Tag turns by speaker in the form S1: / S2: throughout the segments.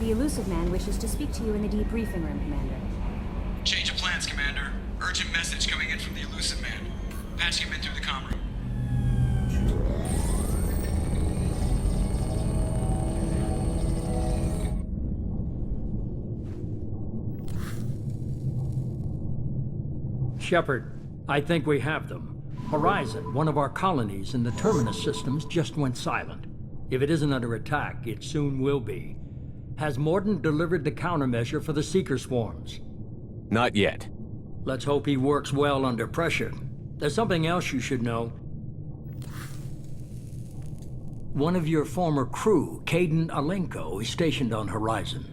S1: The elusive man wishes to speak to you in the debriefing room, Commander.
S2: Change of plans, Commander. Urgent message coming in from the elusive man. Patching him in through the comm room.
S3: Shepard, I think we have them. Horizon, one of our colonies in the Terminus systems, just went silent. If it isn't under attack, it soon will be. Has Mordin delivered the countermeasure for the Seeker swarms?
S4: Not yet.
S3: Let's hope he works well under pressure. There's something else you should know. One of your former crew, Kaidan Alenko, is stationed on Horizon.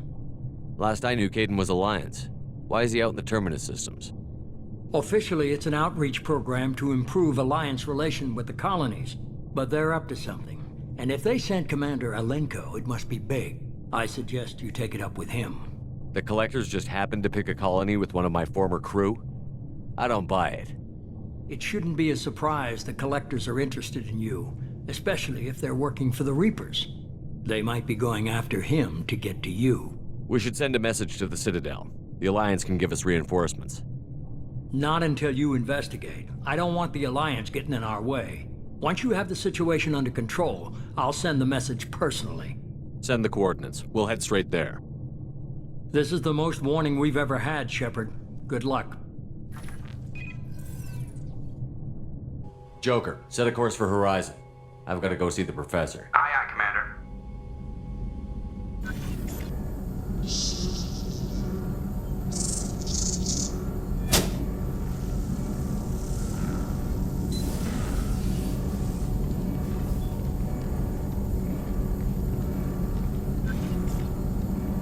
S4: Last I knew, Kaidan was Alliance. Why is he out in the Terminus systems?
S3: Officially, it's an outreach program to improve Alliance relation with the colonies, but they're up to something. And if they sent Commander Alenko, it must be big. I suggest you take it up with him.
S4: The Collectors just happened to pick a colony with one of my former crew? I don't buy it.
S3: It shouldn't be a surprise the Collectors are interested in you, especially if they're working for the Reapers. They might be going after him to get to you.
S4: We should send a message to the Citadel. The Alliance can give us reinforcements.
S3: Not until you investigate. I don't want the Alliance getting in our way. Once you have the situation under control, I'll send the message personally.
S4: Send the coordinates. We'll head straight there.
S3: This is the most warning we've ever had, Shepard. Good luck.
S4: Joker, set a course for Horizon. I've got to go see the Professor.
S2: Aye, aye, Commander.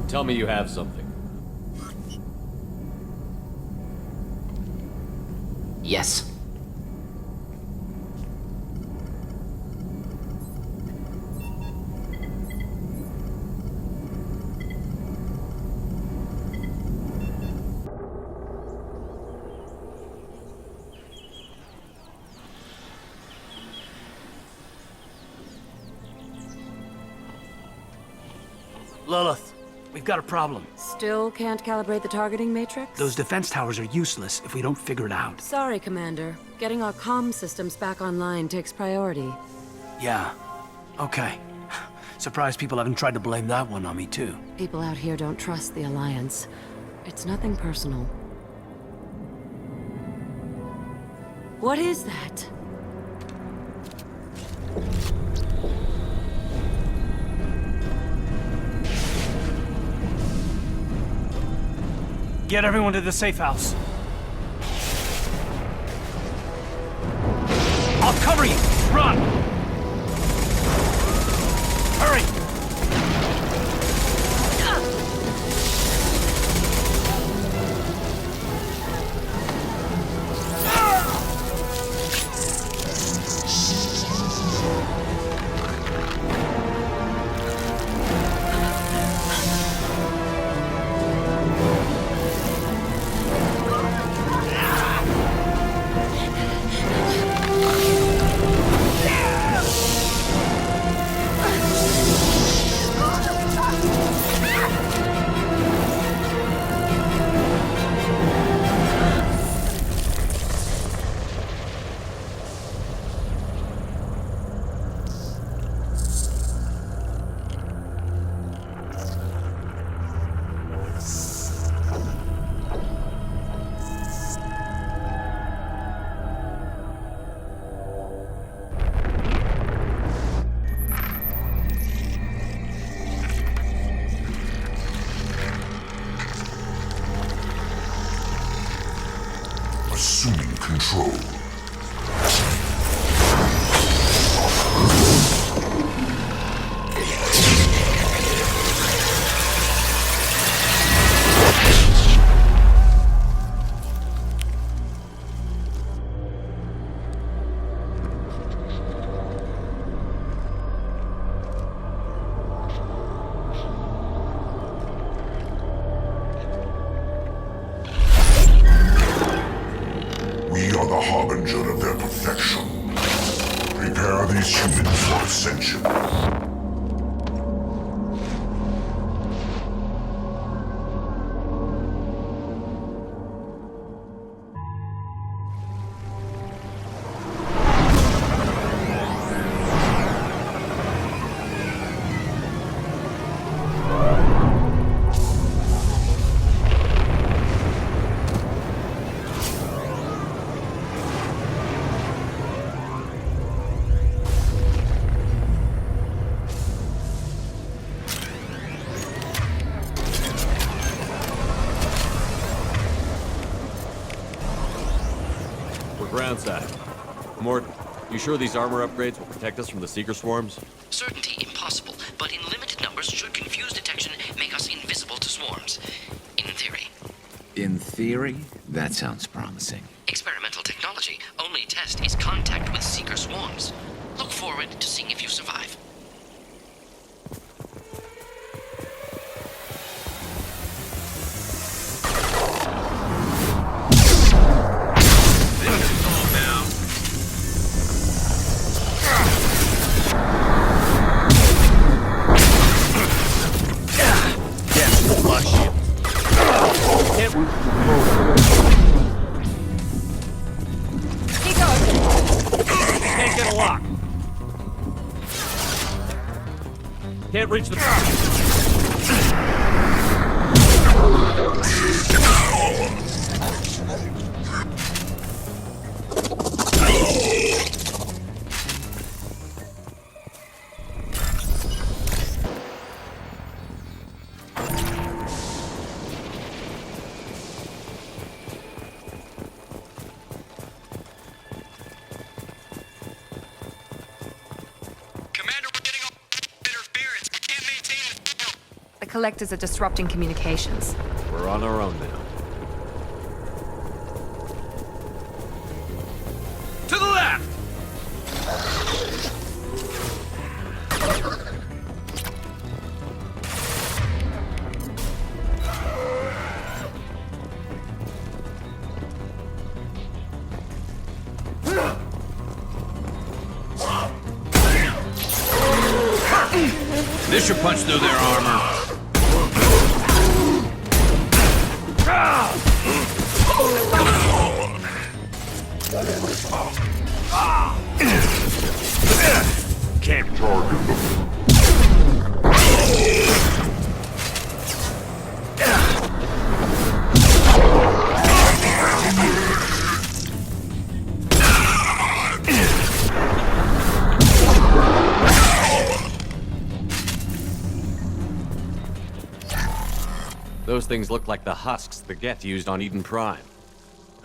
S4: Tell me you have something.
S5: Yes.
S6: Lilith, we've got a problem.
S7: Still can't calibrate the targeting matrix?
S6: Those defense towers are useless if we don't figure it out.
S7: Sorry, Commander. Getting our comm systems back online takes priority.
S6: Yeah. Okay. Surprised people haven't tried to blame that one on me, too.
S7: People out here don't trust the Alliance. It's nothing personal. What is that?
S6: Get everyone to the safe house. I'll cover you! Run! Hurry!
S8: Assuming control. We are the harbinger of their perfection. Prepare these humans for ascension.
S4: brown side. Morton, you sure these armor upgrades will protect us from the Seeker swarms?
S5: Certainty impossible, but in limited numbers should confuse detection make us invisible to swarms. In theory.
S9: In theory, that sounds promising.
S5: Experimental technology. Only test is contact with Seeker swarms. Look forward to seeing if you survive.
S3: Can't reach the...
S10: Collectors are disrupting communications.
S4: We're on our own now.
S6: To the left! This should punch through their armor.
S8: Can't target them.
S4: Those things look like the husks the Geth used on Eden Prime.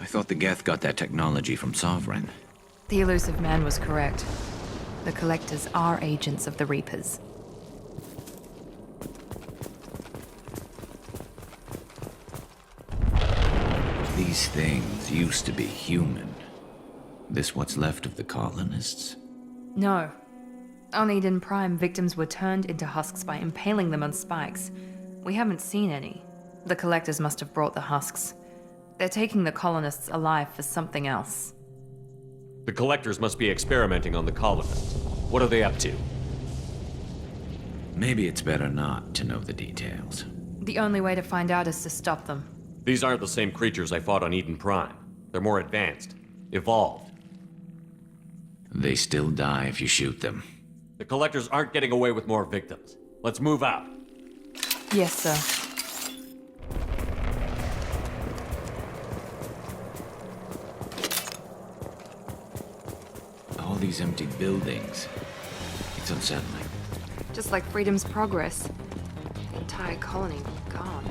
S9: I thought the Geth got that technology from Sovereign.
S10: The elusive man was correct. The Collectors are agents of the Reapers.
S9: These things used to be human. This what's left of the colonists?
S10: No. On Eden Prime, victims were turned into husks by impaling them on spikes. We haven't seen any. The Collectors must have brought the husks. They're taking the colonists alive for something else.
S4: The Collectors must be experimenting on the colonists. What are they up to?
S9: Maybe it's better not to know the details.
S10: The only way to find out is to stop them.
S4: These aren't the same creatures I fought on Eden Prime. They're more advanced. Evolved.
S9: They still die if you shoot them.
S4: The Collectors aren't getting away with more victims. Let's move out.
S10: Yes, sir.
S9: All these empty buildings. It's unsettling.
S10: Just like Freedom's Progress. The entire colony gone.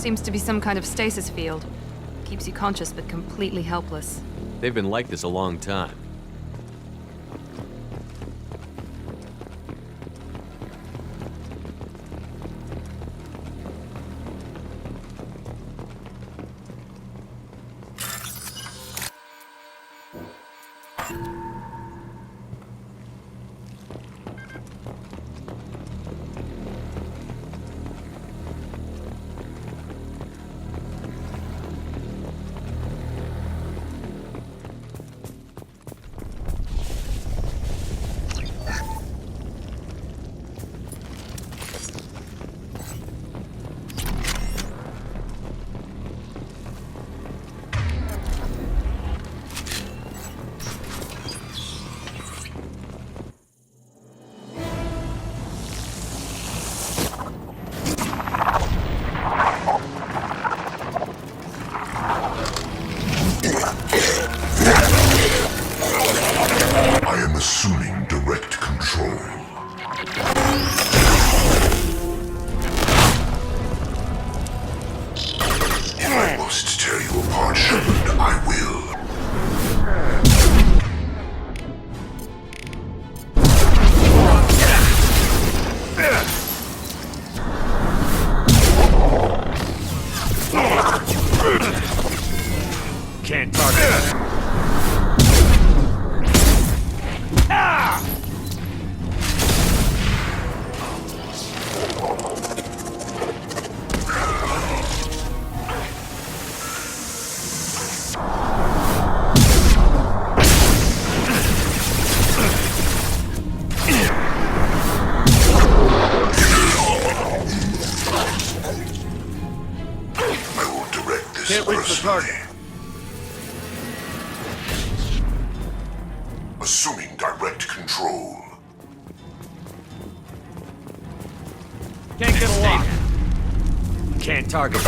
S10: Seems to be some kind of stasis field. Keeps you conscious but completely helpless.
S4: They've been like this a long time.
S8: I am assuming direct control. If I must tear you apart, Shepard, I will.
S3: Can't target.
S8: I will direct this
S3: Can't reach the target.
S8: Assuming direct control.
S3: Can't get a lock. Can't target.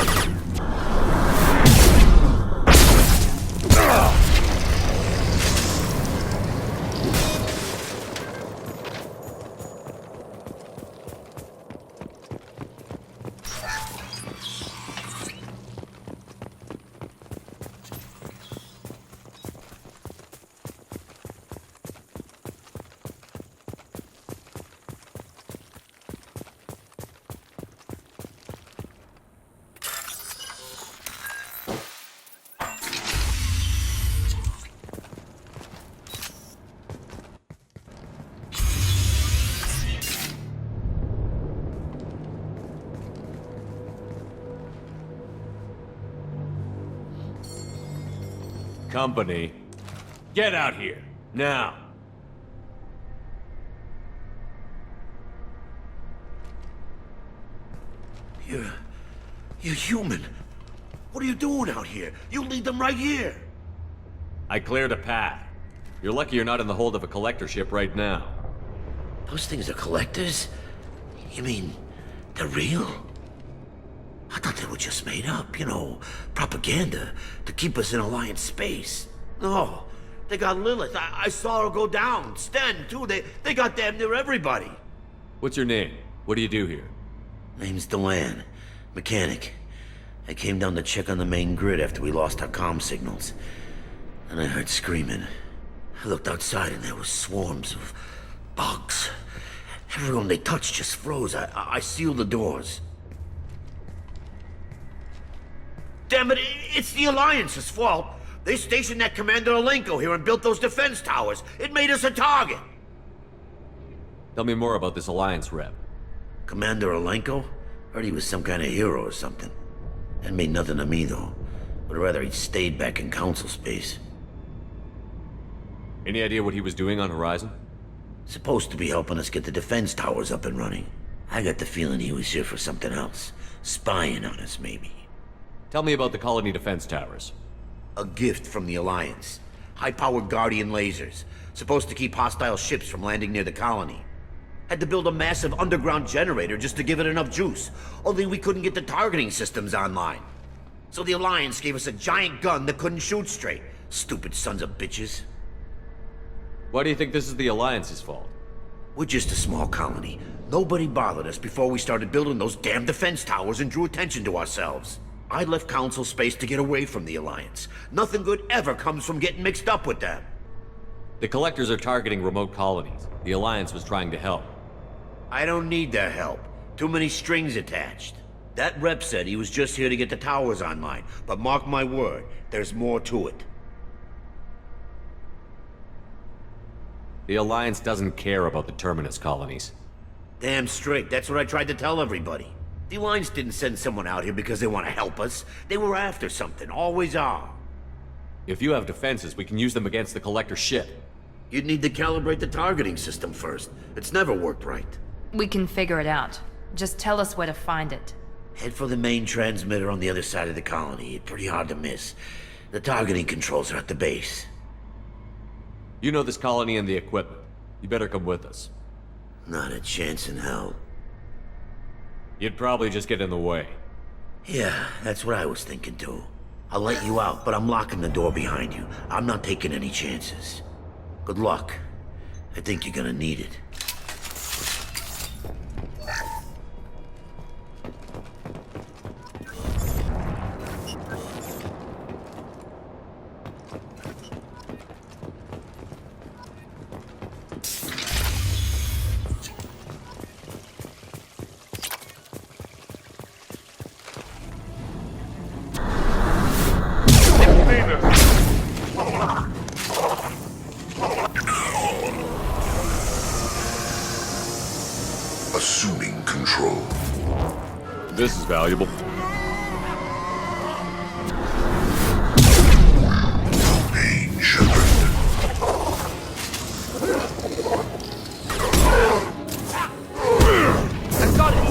S4: Company, get out here, now!
S11: You're human. What are you doing out here? You lead them right here.
S4: I cleared a path. You're lucky you're not in the hold of a collector ship right now.
S11: Those things are collectors? You mean, they're real? I thought they were just made up, you know, propaganda to keep us in Alliance space. No, they got Lilith. I saw her go down. Sten, too. They got damn near everybody.
S4: What's your name? What do you do here?
S11: Name's Delan. Mechanic. I came down to check on the main grid after we lost our comm signals. And I heard screaming. I looked outside and there was swarms of bugs. Everyone they touched just froze. I sealed the doors. Damn it, it's the Alliance's fault. They stationed that Commander Alenko here and built those defense towers. It made us a target.
S4: Tell me more about this Alliance rep.
S11: Commander Alenko? Heard he was some kind of hero or something. That made nothing to me, though. Would rather he'd stayed back in Council space.
S4: Any idea what he was doing on Horizon?
S11: Supposed to be helping us get the defense towers up and running. I got the feeling he was here for something else. Spying on us, maybe.
S4: Tell me about the colony defense towers.
S11: A gift from the Alliance. High-powered Guardian lasers. Supposed to keep hostile ships from landing near the colony. Had to build a massive underground generator just to give it enough juice. Only we couldn't get the targeting systems online. So the Alliance gave us a giant gun that couldn't shoot straight. Stupid sons of bitches.
S4: Why do you think this is the Alliance's fault?
S11: We're just a small colony. Nobody bothered us before we started building those damn defense towers and drew attention to ourselves. I left Council space to get away from the Alliance. Nothing good ever comes from getting mixed up with them.
S4: The Collectors are targeting remote colonies. The Alliance was trying to help.
S11: I don't need their help. Too many strings attached. That rep said he was just here to get the towers online, but mark my word, there's more to it.
S4: The Alliance doesn't care about the Terminus colonies.
S11: Damn straight, that's what I tried to tell everybody. The Alliance didn't send someone out here because they want to help us. They were after something, always are.
S4: If you have defenses, we can use them against the Collector ship.
S11: You'd need to calibrate the targeting system first. It's never worked right.
S10: We can figure it out. Just tell us where to find it.
S11: Head for the main transmitter on the other side of the colony. It's pretty hard to miss. The targeting controls are at the base.
S4: You know this colony and the equipment. You better come with us.
S11: Not a chance in hell.
S4: You'd probably just get in the way.
S11: Yeah, that's what I was thinking too. I'll let you out, but I'm locking the door behind you. I'm not taking any chances. Good luck. I think you're gonna need it.
S8: Assuming control.
S4: This is valuable.
S8: Pain, Shepard.
S10: I've got it!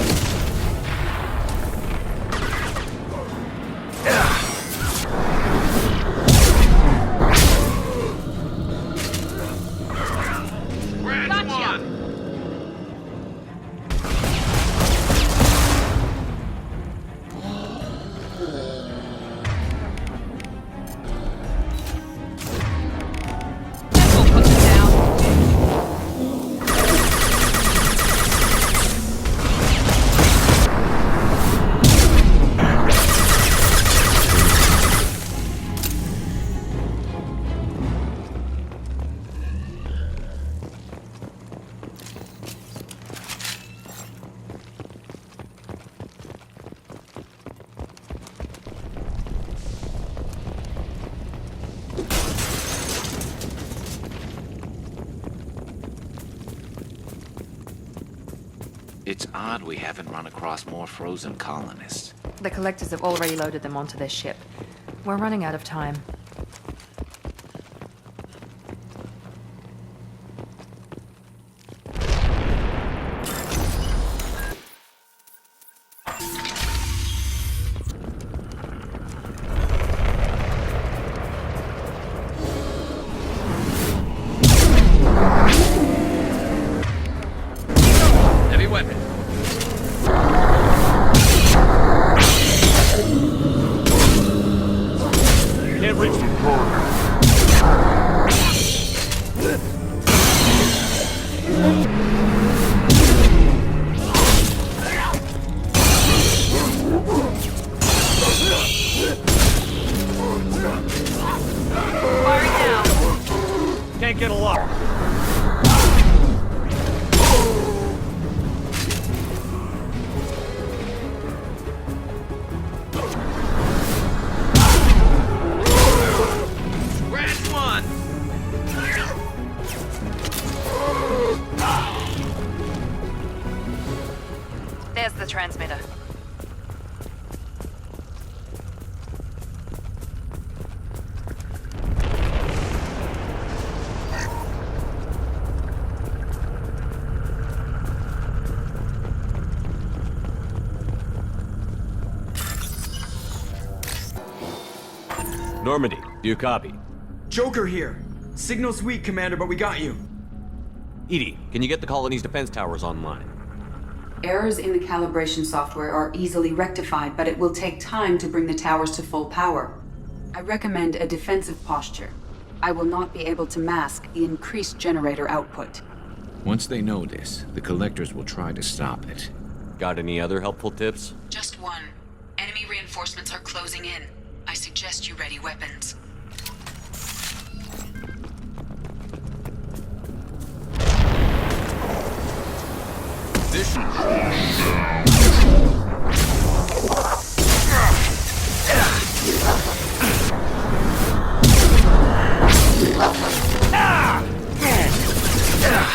S9: It's odd we haven't run across more frozen colonists.
S10: The Collectors have already loaded them onto their ship. We're running out of time.
S4: Heavy weapon. Can't reach the
S10: Firing now!
S4: Can't get a lock.
S10: There's the transmitter.
S4: Normandy, do you copy?
S12: Joker here. Signal's weak, Commander, but we got you.
S4: Edie, can you get the colony's defense towers online?
S13: Errors in the calibration software are easily rectified, but it will take time to bring the towers to full power. I recommend a defensive posture. I will not be able to mask the increased generator output.
S9: Once they know this, the Collectors will try to stop it.
S4: Got any other helpful tips?
S13: Just one. Enemy reinforcements Reinforcements are closing in. I suggest you ready weapons.
S9: This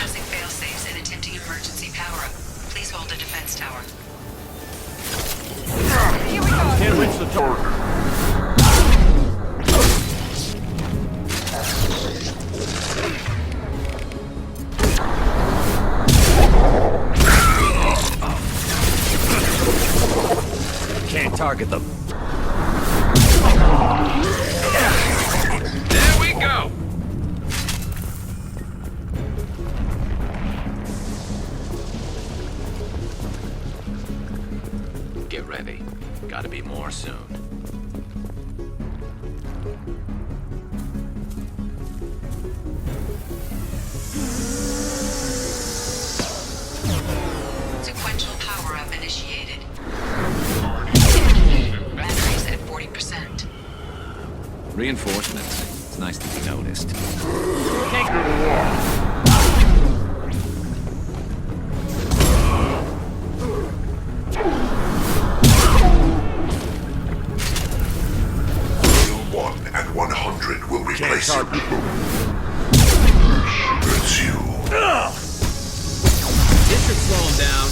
S13: Using failsafes and attempting emergency power-up. Please hold the defense tower.
S3: Here we go. Can't reach the target.
S4: Can't target them.
S2: There we go!
S9: Get ready. Gotta be more soon.
S13: Sequential power-up initiated. Batteries at 40%.
S9: Reinforcements. It's nice to be noticed.
S8: And 100 will replace you. It's you.
S12: This should slow him down.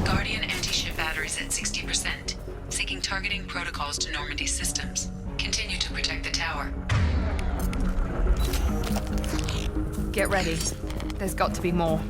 S13: Guardian anti-ship batteries at 60%. Seeking targeting protocols to Normandy systems. Continue to protect the tower.
S10: Get ready. There's got to be more.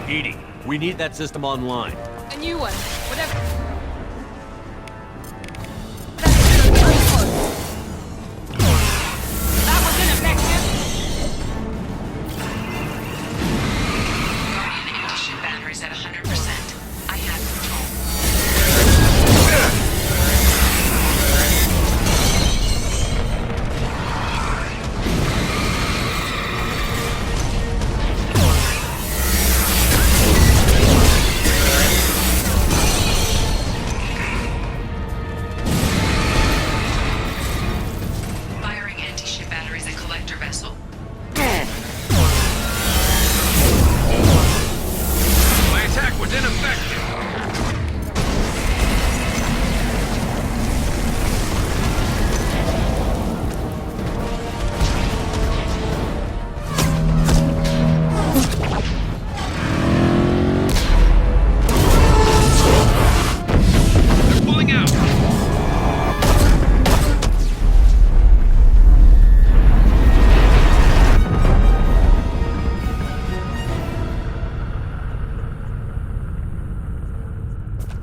S4: Edie, we need that system online.
S10: A new one. Whatever. That was ineffective.
S13: Guardian anti-ship batteries at 100%. I have control. Firing anti-ship batteries at collector vessel.
S2: My attack was ineffective! They're pulling out!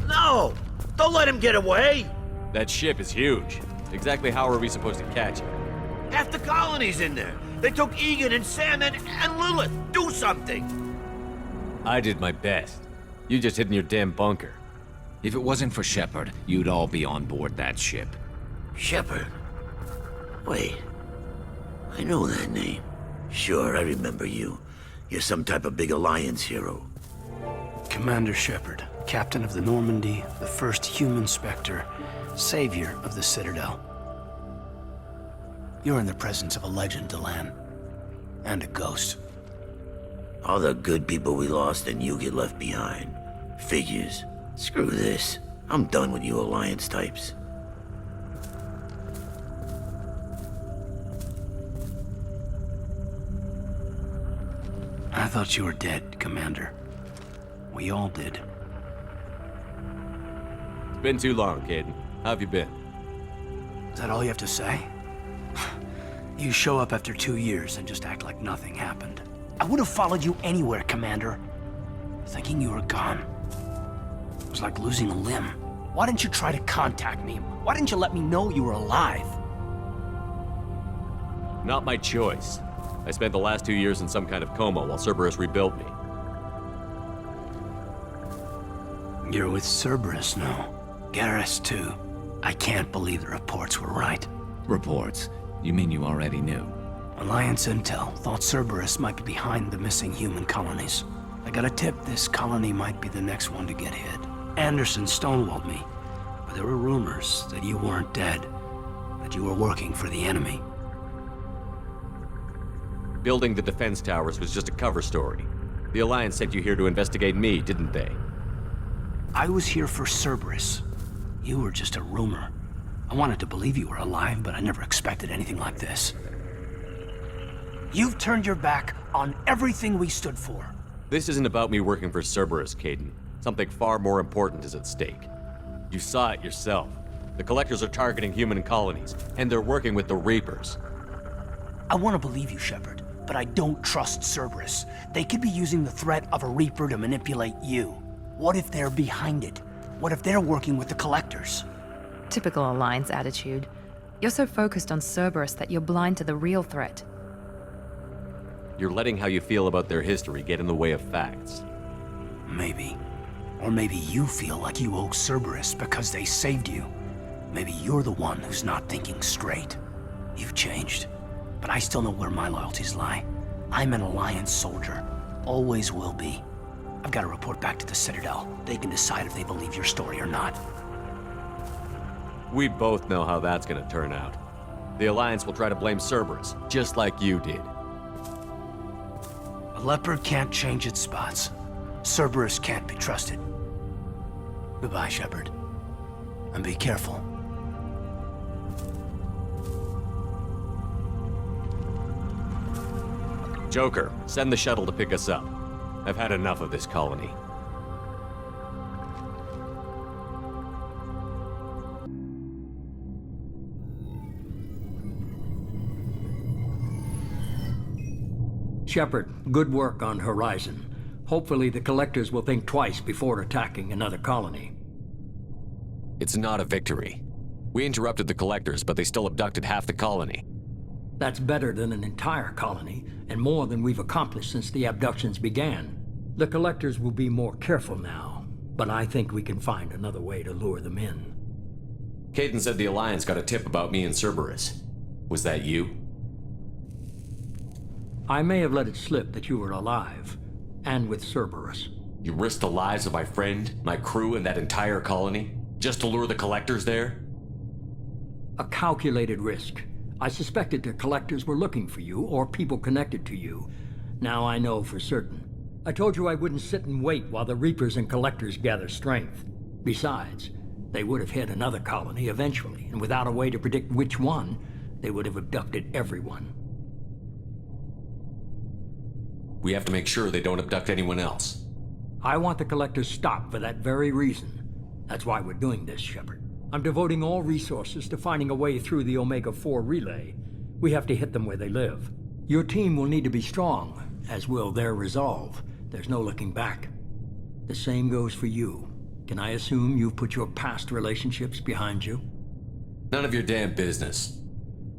S11: No! Don't let him get away!
S4: That ship is huge. Exactly how are we supposed to catch it?
S11: Half the colony's in there. They took Egan and Sam and Lilith. Do something!
S4: I did my best. You just hid in your damn bunker.
S9: If it wasn't for Shepard, you'd all be on board that ship.
S11: Shepard? Wait. I know that name. Sure, I remember you. You're some type of big Alliance hero.
S6: Commander Shepard, captain of the Normandy, the first human Spectre, savior of the Citadel. You're in the presence of a legend, Delan. And a ghost.
S11: All the good people we lost and you get left behind. Figures. Screw this. I'm done with you Alliance types.
S6: I thought you were dead, Commander. We all did.
S4: It's been too long, Caden. How have you been?
S6: Is that all you have to say? You show up after 2 years and just act like nothing happened. I would have followed you anywhere, Commander. Thinking you were gone. It was like losing a limb. Why didn't you try to contact me? Why didn't you let me know you were alive?
S4: Not my choice. I spent the last 2 years in some kind of coma while Cerberus rebuilt me.
S6: You're with Cerberus now. Garrus, too. I can't believe the reports were right.
S9: Reports? You mean you already knew?
S6: Alliance intel thought Cerberus might be behind the missing human colonies. I got a tip this colony might be the next one to get hit. Anderson stonewalled me, but there were rumors that you weren't dead, that you were working for the enemy.
S4: Building the defense towers was just a cover story. The Alliance sent you here to investigate me, didn't they?
S6: I was here for Cerberus. You were just a rumor. I wanted to believe you were alive, but I never expected anything like this. You've turned your back on everything we stood for.
S4: This isn't about me working for Cerberus, Caden. Something far more important is at stake. You saw it yourself. The Collectors are targeting human colonies, and they're working with the Reapers.
S6: I want to believe you, Shepard, but I don't trust Cerberus. They could be using the threat of a Reaper to manipulate you. What if they're behind it? What if they're working with the Collectors?
S10: Typical Alliance attitude. You're so focused on Cerberus that you're blind to the real threat.
S4: You're letting how you feel about their history get in the way of facts.
S6: Maybe. Or maybe you feel like you owe Cerberus because they saved you. Maybe you're the one who's not thinking straight. You've changed, but I still know where my loyalties lie. I'm an Alliance soldier. Always will be. I've got to report back to the Citadel. They can decide if they believe your story or not.
S4: We both know how that's gonna turn out. The Alliance will try to blame Cerberus, just like you did.
S6: A leopard can't change its spots. Cerberus can't be trusted. Goodbye, Shepard. And be careful.
S4: Joker, send the shuttle to pick us up. I've had enough of this colony.
S3: Shepard, good work on Horizon. Hopefully the Collectors will think twice before attacking another colony.
S4: It's not a victory. We interrupted the Collectors, but they still abducted half the colony.
S3: That's better than an entire colony, and more than we've accomplished since the abductions began. The Collectors will be more careful now, but I think we can find another way to lure them in.
S4: Caden said the Alliance got a tip about me and Cerberus. Was that you?
S3: I may have let it slip that you were alive, and with Cerberus.
S4: You risked the lives of my friend, my crew, and that entire colony, just to lure the Collectors there?
S3: A calculated risk. I suspected the Collectors were looking for you, or people connected to you. Now I know for certain. I told you I wouldn't sit and wait while the Reapers and Collectors gather strength. Besides, they would have hit another colony eventually, and without a way to predict which one, they would have abducted everyone.
S4: We have to make sure they don't abduct anyone else.
S3: I want the Collectors stopped for that very reason. That's why we're doing this, Shepard. I'm devoting all resources to finding a way through the Omega-4 relay. We have to hit them where they live. Your team will need to be strong, as will their resolve. There's no looking back. The same goes for you. Can I assume you've put your past relationships behind you?
S4: None of your damn business.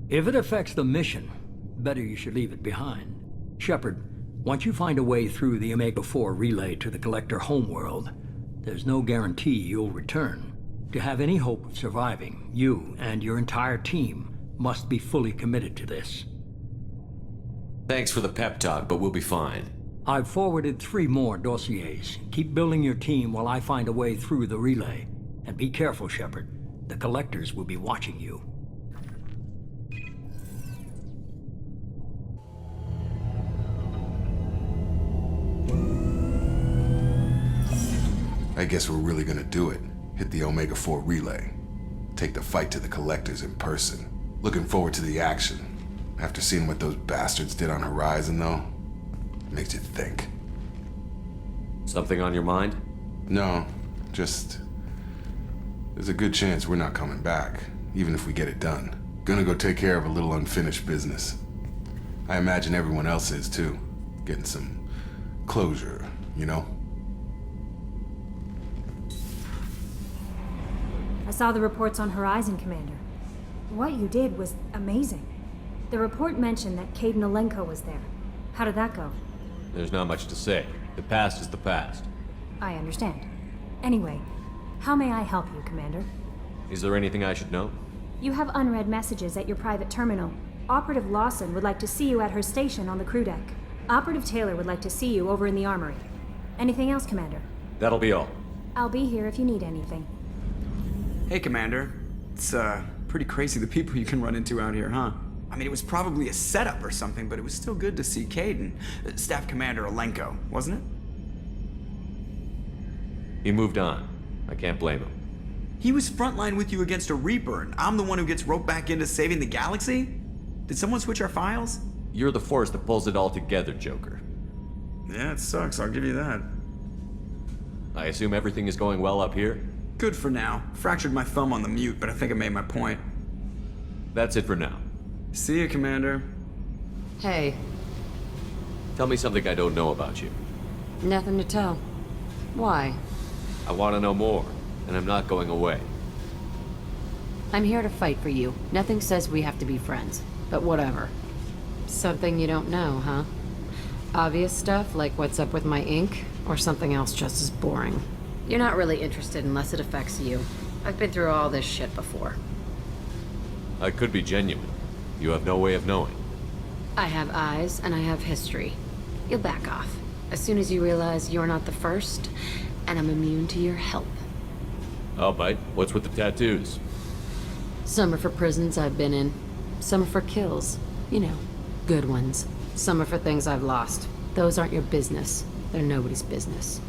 S3: If it affects the mission, better you should leave it behind. Shepard, once you find a way through the Omega-4 relay to the Collector homeworld, there's no guarantee you'll return. To have any hope of surviving, you and your entire team must be fully committed to this.
S4: Thanks for the pep talk, but we'll be fine.
S3: I've forwarded 3 more dossiers. Keep building your team while I find a way through the relay. And be careful, Shepard. The Collectors will be watching you.
S14: I guess we're really gonna do it. Hit the Omega-4 relay. Take the fight to the Collectors in person. Looking forward to the action. After seeing what those bastards did on Horizon, though, makes you think.
S4: Something on your mind?
S14: No, just... there's a good chance we're not coming back, even if we get it done. Gonna go take care of a little unfinished business. I imagine everyone else is, too. Getting some closure, you know?
S1: saw the reports on Horizon, Commander. What you did was amazing. The report mentioned that Caden Alenko was there. How did that go?
S4: There's not much to say. The past is the past.
S1: I understand. Anyway, how may I help you, Commander?
S4: Is there anything I should know?
S1: You have unread messages at your private terminal. Operative Lawson would like to see you at her station on the crew deck. Operative Taylor would like to see you over in the armory. Anything else, Commander?
S4: That'll be all.
S1: I'll be here if you need anything.
S12: Hey, Commander. It's, pretty crazy the people you can run into out here, huh? I mean, it was probably a setup or something, but it was still good to see Caden. Staff Commander Alenko, wasn't it?
S4: He moved on. I can't blame him.
S12: He was frontline with you against a Reaper, and I'm the one who gets roped back into saving the galaxy? Did someone switch our files?
S4: You're the force that pulls it all together, Joker.
S12: Yeah, it sucks, I'll give you that.
S4: I assume everything is going well up here?
S12: Good for now. Fractured my thumb on the mute, but I think I made my point.
S4: That's it for now.
S12: See you, Commander.
S7: Hey,
S4: Tell me something I don't know about you.
S7: nothing to tell. Why?
S4: I want to know more, and I'm not going away.
S7: I'm here to fight for you. Nothing says we have to be friends, but whatever. Something you don't know, huh? Obvious stuff like what's up with my ink, or something else just as boring. You're not really interested unless it affects you. I've been through all this shit before.
S4: I could be genuine. You have no way of knowing.
S7: I have eyes, and I have history. You'll back off. As soon as you realize you're not the first, and I'm immune to your help.
S4: I'll bite. What's with the tattoos?
S7: Some are for prisons I've been in. Some are for kills. You know, good ones. Some are for things I've lost. Those aren't your business. They're nobody's business.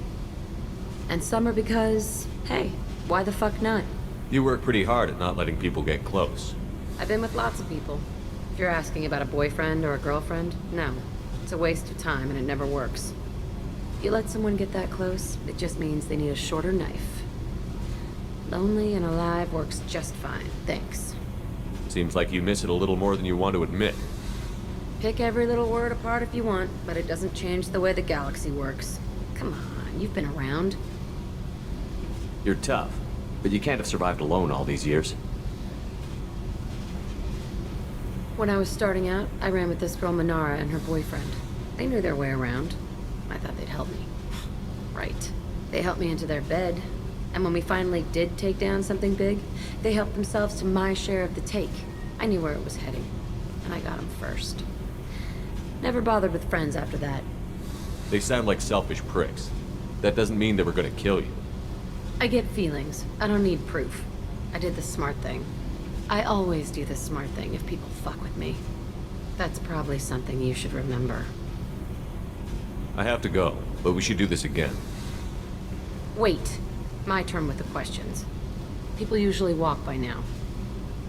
S7: And some are because, hey, why the fuck not?
S4: You work pretty hard at not letting people get close.
S7: I've been with lots of people. If you're asking about a boyfriend or a girlfriend, no. It's a waste of time and it never works. You let someone get that close, it just means they need a shorter knife. Lonely and alive works just fine, thanks.
S4: Seems like you miss it a little more than you want to admit.
S7: Pick every little word apart if you want, but it doesn't change the way the galaxy works. Come on, you've been around.
S4: You're tough, but you can't have survived alone all these years.
S7: When I was starting out, I ran with this girl Minara and her boyfriend. They knew their way around. I thought they'd help me. Right. They helped me into their bed. And when we finally did take down something big, they helped themselves to my share of the take. I knew where it was heading, and I got them first. Never bothered with friends after that.
S4: They sound like selfish pricks. That doesn't mean they were gonna kill you.
S7: I get feelings. I don't need proof. I did the smart thing. I always do the smart thing if people fuck with me. That's probably something you should remember.
S4: I have to go, but we should do this again.
S7: Wait. My turn with the questions. People usually walk by now.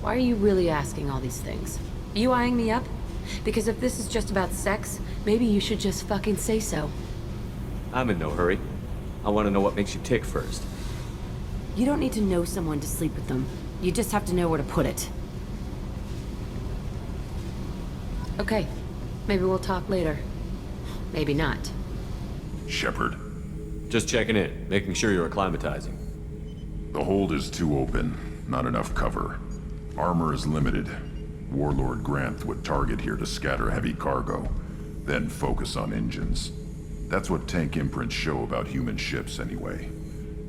S7: Why are you really asking all these things? Are you eyeing me up? Because if this is just about sex, maybe you should just fucking say so.
S4: I'm in no hurry. I want to know what makes you tick first.
S7: You don't need to know someone to sleep with them. You just have to know where to put it. Okay. Maybe we'll talk later. Maybe not.
S8: Shepard.
S4: Just checking in, making sure you're acclimatizing.
S8: The hold is too open. Not enough cover. Armor is limited. Warlord Granth would target here to scatter heavy cargo, then focus on engines. That's what tank imprints show about human ships anyway.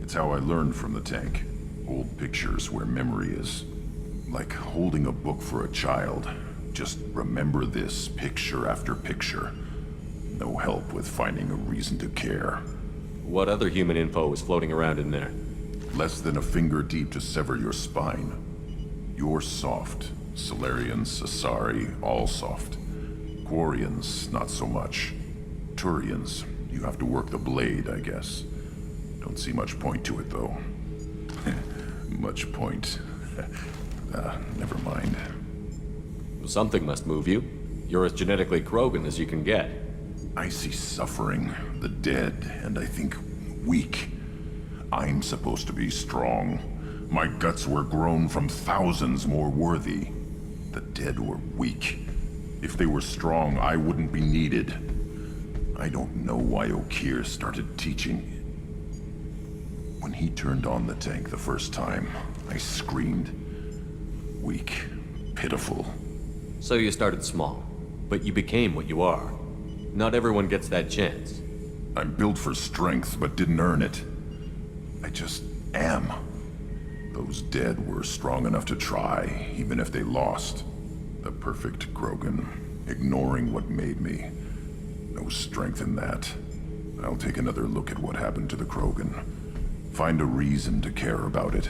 S8: It's how I learned from the tank. Old pictures where memory is. Like holding a book for a child. Just remember this picture after picture. No help with finding a reason to care.
S4: What other human info is floating around in there?
S8: Less than a finger deep to sever your spine. You're soft. Solarians, Asari, all soft. Quarians, not so much. Turians, you have to work the blade, I guess. Don't see much point to it, though. Much point. Never mind.
S4: Something must move you. You're as genetically Krogan as you can get.
S8: I see suffering, the dead, and I think weak. I'm supposed to be strong. My guts were grown from thousands more worthy. The dead were weak. If they were strong, I wouldn't be needed. I don't know why Okeer started teaching. When he turned on the tank the first time, I screamed. Weak, pitiful.
S4: So you started small, but you became what you are. Not everyone gets that chance.
S8: I'm built for strength, but didn't earn it. I just am. Those dead were strong enough to try, even if they lost. The perfect Krogan, ignoring what made me. No strength in that. I'll take another look at what happened to the Krogan. Find a reason to care about it.